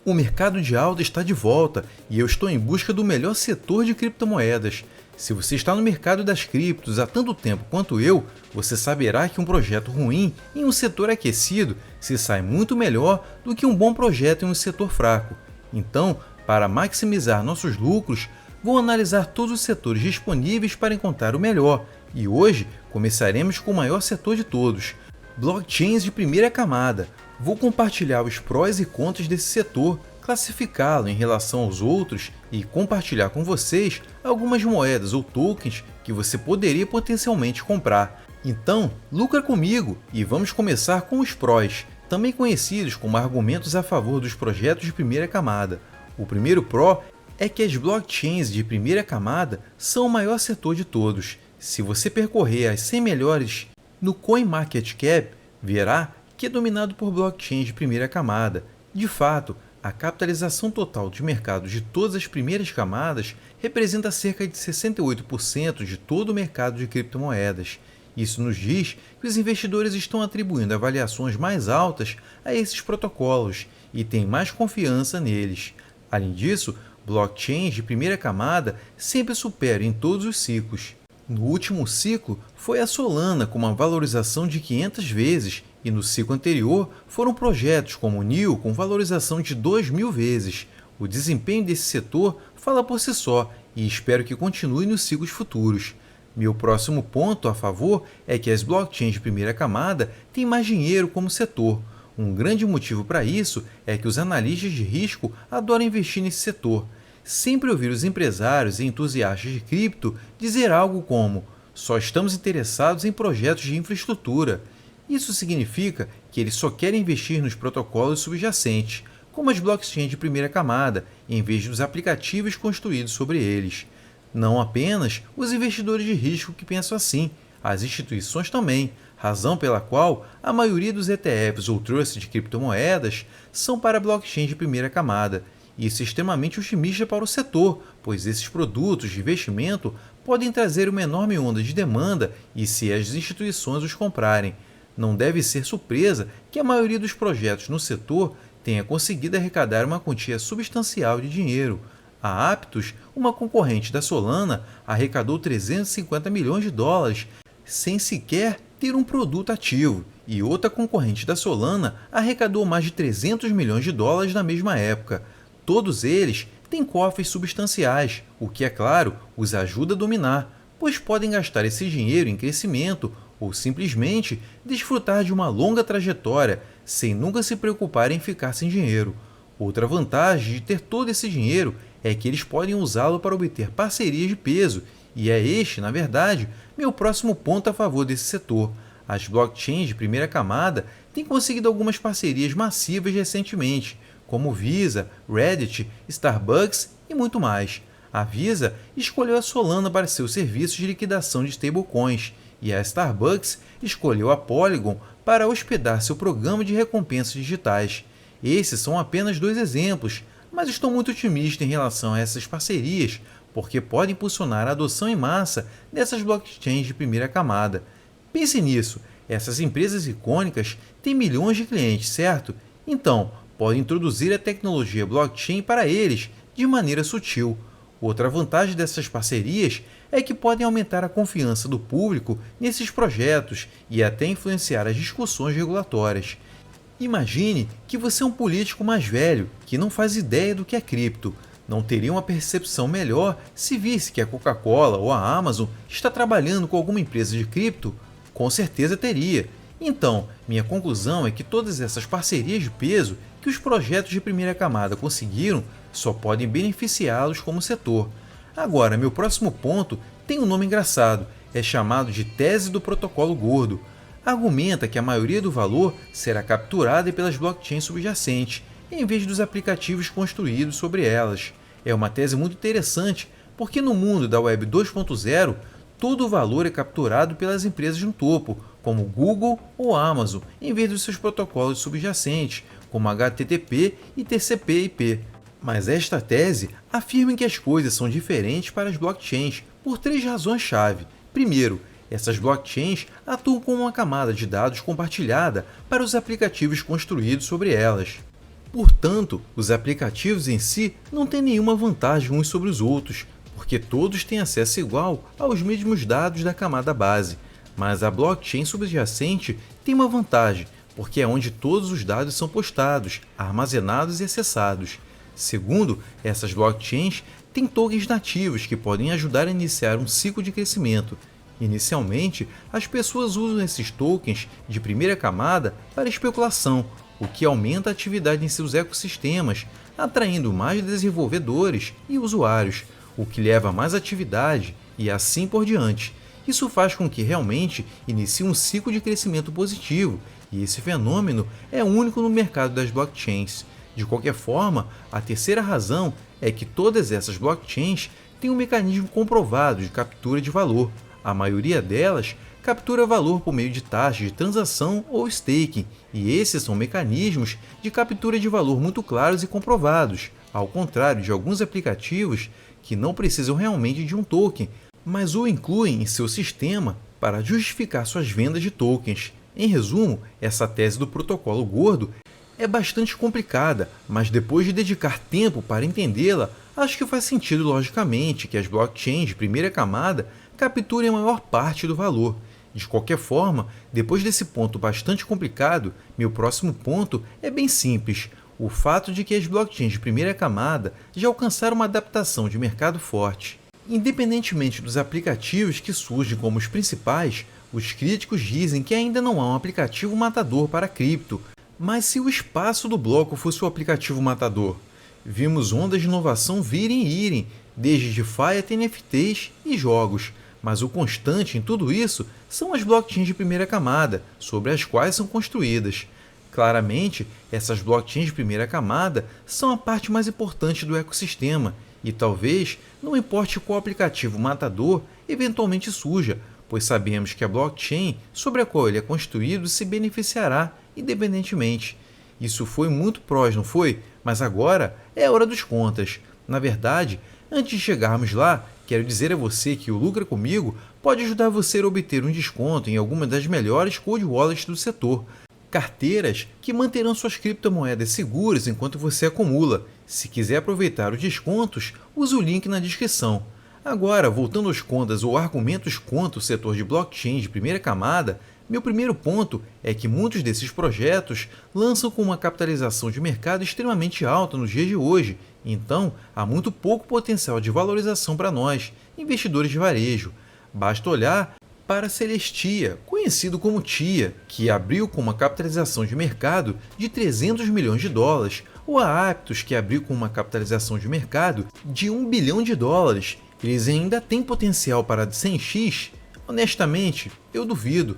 O mercado de alta está de volta e eu estou em busca do melhor setor de criptomoedas. Se você está no mercado das criptos há tanto tempo quanto eu, você saberá que um projeto ruim em um setor aquecido se sai muito melhor do que um bom projeto em um setor fraco. Então, para maximizar nossos lucros, vou analisar todos os setores disponíveis para encontrar o melhor. E hoje começaremos com o maior setor de todos, blockchains de primeira camada. Vou compartilhar os prós e contras desse setor, classificá-lo em relação aos outros e compartilhar com vocês algumas moedas ou tokens que você poderia potencialmente comprar. Então, lucra comigo e vamos começar com os prós, também conhecidos como argumentos a favor dos projetos de primeira camada. O primeiro pró é que as blockchains de primeira camada são o maior setor de todos. Se você percorrer as 100 melhores no CoinMarketCap, verá que é dominado por blockchains de primeira camada. De fato, a capitalização total de mercado de todas as primeiras camadas representa cerca de 68% de todo o mercado de criptomoedas. Isso nos diz que os investidores estão atribuindo avaliações mais altas a esses protocolos e têm mais confiança neles. Além disso, blockchains de primeira camada sempre superam em todos os ciclos. No último ciclo, foi a Solana com uma valorização de 500 vezes e no ciclo anterior foram projetos como o NEO com valorização de 2.000 vezes. O desempenho desse setor fala por si só e espero que continue nos ciclos futuros. Meu próximo ponto a favor é que as blockchains de primeira camada têm mais dinheiro como setor. Um grande motivo para isso é que os analistas de risco adoram investir nesse setor. Sempre ouvir os empresários e entusiastas de cripto dizer algo como: só estamos interessados em projetos de infraestrutura. Isso significa que eles só querem investir nos protocolos subjacentes, como as blockchains de primeira camada, em vez dos aplicativos construídos sobre eles. Não apenas os investidores de risco que pensam assim, as instituições também, razão pela qual a maioria dos ETFs ou trusts de criptomoedas são para blockchains de primeira camada. Isso é extremamente otimista para o setor, pois esses produtos de investimento podem trazer uma enorme onda de demanda e se as instituições os comprarem. Não deve ser surpresa que a maioria dos projetos no setor tenha conseguido arrecadar uma quantia substancial de dinheiro. A Aptos, uma concorrente da Solana, arrecadou 350 milhões de dólares sem sequer ter um produto ativo, e outra concorrente da Solana arrecadou mais de 300 milhões de dólares na mesma época. Todos eles têm cofres substanciais, o que, é claro, os ajuda a dominar, pois podem gastar esse dinheiro em crescimento ou simplesmente desfrutar de uma longa trajetória sem nunca se preocupar em ficar sem dinheiro. Outra vantagem de ter todo esse dinheiro é que eles podem usá-lo para obter parcerias de peso, e é este, na verdade, meu próximo ponto a favor desse setor. As blockchains de primeira camada têm conseguido algumas parcerias massivas recentemente, como Visa, Reddit, Starbucks e muito mais. A Visa escolheu a Solana para seus serviços de liquidação de stablecoins e a Starbucks escolheu a Polygon para hospedar seu programa de recompensas digitais. Esses são apenas dois exemplos, mas estou muito otimista em relação a essas parcerias, porque podem impulsionar a adoção em massa dessas blockchains de primeira camada. Pense nisso, essas empresas icônicas têm milhões de clientes, certo? Então, podem introduzir a tecnologia blockchain para eles de maneira sutil. Outra vantagem dessas parcerias é que podem aumentar a confiança do público nesses projetos e até influenciar as discussões regulatórias. Imagine que você é um político mais velho que não faz ideia do que é cripto. Não teria uma percepção melhor se visse que a Coca-Cola ou a Amazon está trabalhando com alguma empresa de cripto? Com certeza teria. Então, minha conclusão é que todas essas parcerias de peso que os projetos de primeira camada conseguiram só podem beneficiá-los como setor. Agora, meu próximo ponto tem um nome engraçado, é chamado de tese do protocolo gordo. Argumenta que a maioria do valor será capturada pelas blockchains subjacentes, em vez dos aplicativos construídos sobre elas. É uma tese muito interessante, porque no mundo da Web 2.0, todo o valor é capturado pelas empresas no topo, como Google ou Amazon, em vez dos seus protocolos subjacentes, como HTTP e TCP/IP. Mas esta tese afirma que as coisas são diferentes para as blockchains por três razões-chave. Primeiro, essas blockchains atuam como uma camada de dados compartilhada para os aplicativos construídos sobre elas. Portanto, os aplicativos em si não têm nenhuma vantagem uns sobre os outros, porque todos têm acesso igual aos mesmos dados da camada base. Mas a blockchain subjacente tem uma vantagem, porque é onde todos os dados são postados, armazenados e acessados. Segundo, essas blockchains têm tokens nativos que podem ajudar a iniciar um ciclo de crescimento. Inicialmente, as pessoas usam esses tokens de primeira camada para especulação, o que aumenta a atividade em seus ecossistemas, atraindo mais desenvolvedores e usuários, o que leva a mais atividade e assim por diante. Isso faz com que realmente inicie um ciclo de crescimento positivo, e esse fenômeno é único no mercado das blockchains. De qualquer forma, a terceira razão é que todas essas blockchains têm um mecanismo comprovado de captura de valor. A maioria delas captura valor por meio de taxas de transação ou staking, e esses são mecanismos de captura de valor muito claros e comprovados, ao contrário de alguns aplicativos que não precisam realmente de um token, mas o incluem em seu sistema para justificar suas vendas de tokens. Em resumo, essa tese do protocolo gordo é bastante complicada, mas depois de dedicar tempo para entendê-la, acho que faz sentido logicamente que as blockchains de primeira camada capturem a maior parte do valor. De qualquer forma, depois desse ponto bastante complicado, meu próximo ponto é bem simples: o fato de que as blockchains de primeira camada já alcançaram uma adaptação de mercado forte. Independentemente dos aplicativos que surgem como os principais, os críticos dizem que ainda não há um aplicativo matador para cripto. Mas se o espaço do bloco fosse o aplicativo matador? Vimos ondas de inovação virem e irem, desde DeFi até NFTs e jogos. Mas o constante em tudo isso são as blockchains de primeira camada, sobre as quais são construídas. Claramente, essas blockchains de primeira camada são a parte mais importante do ecossistema, e talvez não importe qual aplicativo matador eventualmente surja, pois sabemos que a blockchain sobre a qual ele é construído se beneficiará independentemente. Isso foi muito prós, não foi? Mas agora é a hora dos contras. Na verdade, antes de chegarmos lá, quero dizer a você que o Lucra Comigo pode ajudar você a obter um desconto em algumas das melhores cold wallets do setor. Carteiras que manterão suas criptomoedas seguras enquanto você acumula. Se quiser aproveitar os descontos, use o link na descrição. Agora, voltando aos contras ou argumentos contra o setor de blockchain de primeira camada, meu primeiro ponto é que muitos desses projetos lançam com uma capitalização de mercado extremamente alta nos dias de hoje, então há muito pouco potencial de valorização para nós, investidores de varejo. Basta olhar para a Celestia, conhecido como TIA, que abriu com uma capitalização de mercado de 300 milhões de dólares, ou a Aptos, que abriu com uma capitalização de mercado de 1 bilhão de dólares. Eles ainda têm potencial para 100x? Honestamente, eu duvido.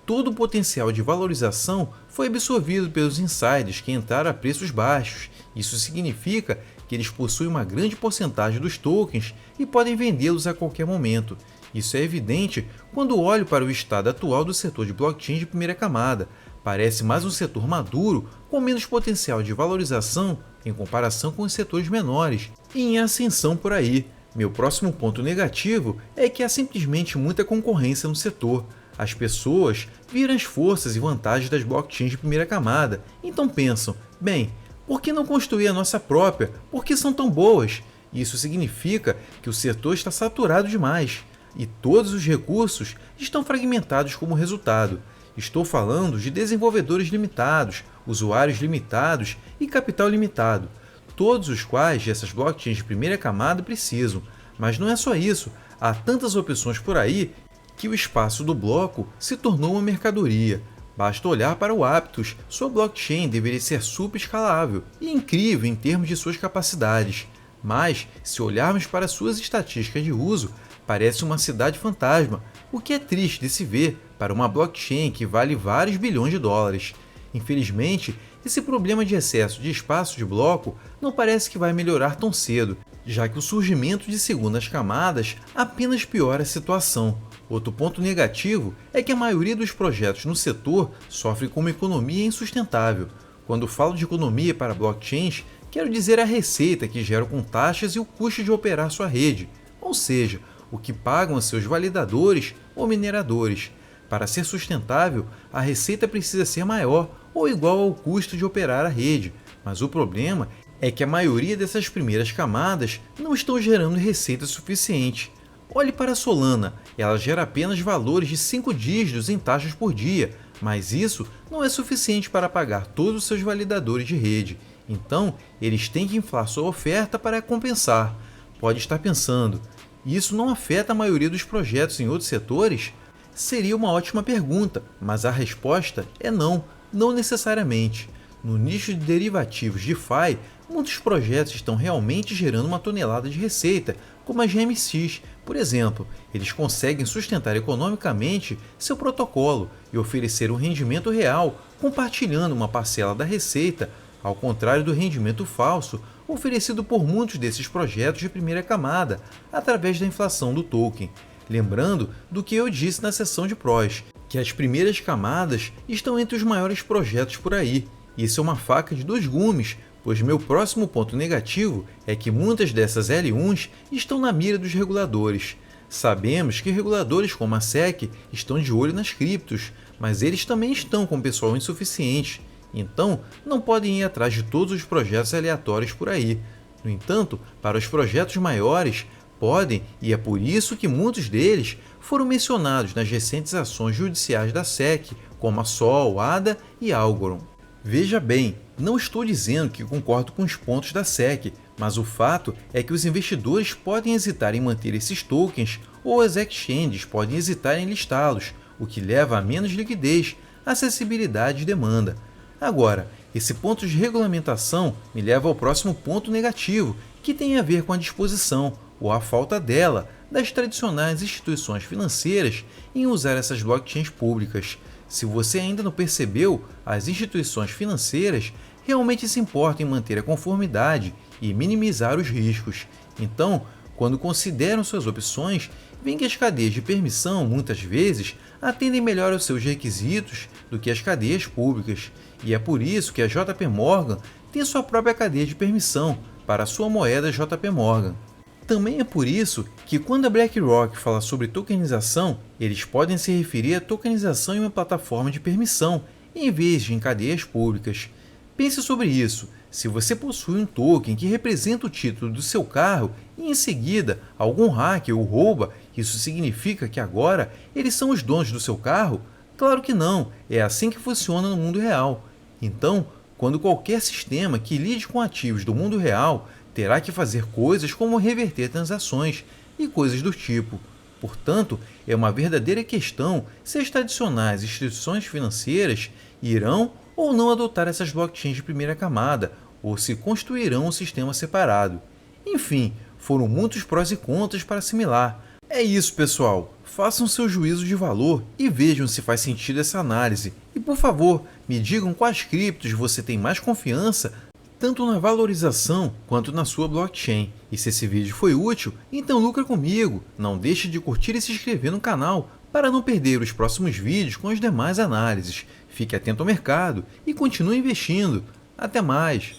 Todo o potencial de valorização foi absorvido pelos insiders que entraram a preços baixos. Isso significa que eles possuem uma grande porcentagem dos tokens e podem vendê-los a qualquer momento. Isso é evidente quando olho para o estado atual do setor de blockchain de primeira camada. Parece mais um setor maduro, com menos potencial de valorização em comparação com os setores menores e em ascensão por aí. Meu próximo ponto negativo é que há simplesmente muita concorrência no setor. As pessoas viram as forças e vantagens das blockchains de primeira camada, então pensam, bem, por que não construir a nossa própria? Por que são tão boas? Isso significa que o setor está saturado demais, e todos os recursos estão fragmentados como resultado. Estou falando de desenvolvedores limitados, usuários limitados e capital limitado, todos os quais essas blockchains de primeira camada precisam. Mas não é só isso, há tantas opções por aí que o espaço do bloco se tornou uma mercadoria. Basta olhar para o Aptos, sua blockchain deveria ser super escalável e incrível em termos de suas capacidades. Mas, se olharmos para suas estatísticas de uso, parece uma cidade fantasma, o que é triste de se ver para uma blockchain que vale vários bilhões de dólares. Infelizmente, esse problema de excesso de espaço de bloco não parece que vai melhorar tão cedo, já que o surgimento de segundas camadas apenas piora a situação. Outro ponto negativo é que a maioria dos projetos no setor sofre com uma economia insustentável. Quando falo de economia para blockchains, quero dizer a receita que geram com taxas e o custo de operar sua rede, ou seja, o que pagam a seus validadores ou mineradores. Para ser sustentável, a receita precisa ser maior ou igual ao custo de operar a rede. mas o problema é que a maioria dessas primeiras camadas não estão gerando receita suficiente. Olhe para a Solana, ela gera apenas valores de 5 dígitos em taxas por dia, mas isso não é suficiente para pagar todos os seus validadores de rede. Então, eles têm que inflar sua oferta para compensar. Pode estar pensando, isso não afeta a maioria dos projetos em outros setores? Seria uma ótima pergunta, mas a resposta é não, não necessariamente. No nicho de derivativos DeFi, muitos projetos estão realmente gerando uma tonelada de receita, como a GMX, por exemplo. Eles conseguem sustentar economicamente seu protocolo e oferecer um rendimento real, compartilhando uma parcela da receita, ao contrário do rendimento falso oferecido por muitos desses projetos de primeira camada, através da inflação do token. Lembrando do que eu disse na seção de prós, que as primeiras camadas estão entre os maiores projetos por aí. Isso é uma faca de dois gumes, pois meu próximo ponto negativo é que muitas dessas L1s estão na mira dos reguladores. Sabemos que reguladores como a SEC estão de olho nas criptos, mas eles também estão com pessoal insuficiente, então não podem ir atrás de todos os projetos aleatórios por aí. No entanto, para os projetos maiores, podem, e é por isso que muitos deles foram mencionados nas recentes ações judiciais da SEC, como a Sol, ADA e Algorand. Veja bem, não estou dizendo que concordo com os pontos da SEC, mas o fato é que os investidores podem hesitar em manter esses tokens ou as exchanges podem hesitar em listá-los, o que leva a menos liquidez, acessibilidade e demanda. Agora, esse ponto de regulamentação me leva ao próximo ponto negativo, que tem a ver com a disposição, ou a falta dela, das tradicionais instituições financeiras em usar essas blockchains públicas. Se você ainda não percebeu, as instituições financeiras realmente se importam em manter a conformidade e minimizar os riscos. Então, quando consideram suas opções, veem que as cadeias de permissão, muitas vezes, atendem melhor aos seus requisitos do que as cadeias públicas. E é por isso que a JP Morgan tem sua própria cadeia de permissão para a sua moeda JP Morgan. Também é por isso que quando a BlackRock fala sobre tokenização, eles podem se referir à tokenização em uma plataforma de permissão, em vez de em cadeias públicas. Pense sobre isso. Se você possui um token que representa o título do seu carro e em seguida algum hacker o rouba, isso significa que agora eles são os donos do seu carro? Claro que não, é assim que funciona no mundo real. Então, quando qualquer sistema que lide com ativos do mundo real terá que fazer coisas como reverter transações e coisas do tipo. Portanto, é uma verdadeira questão se as tradicionais instituições financeiras irão ou não adotar essas blockchains de primeira camada, ou se construirão um sistema separado. Enfim, foram muitos prós e contras para assimilar. É isso, pessoal. Façam seu juízo de valor e vejam se faz sentido essa análise. E, por favor, me digam quais criptos você tem mais confiança, tanto na valorização quanto na sua blockchain. E se esse vídeo foi útil, então lucra comigo. Não deixe de curtir e se inscrever no canal para não perder os próximos vídeos com as demais análises. Fique atento ao mercado e continue investindo. Até mais!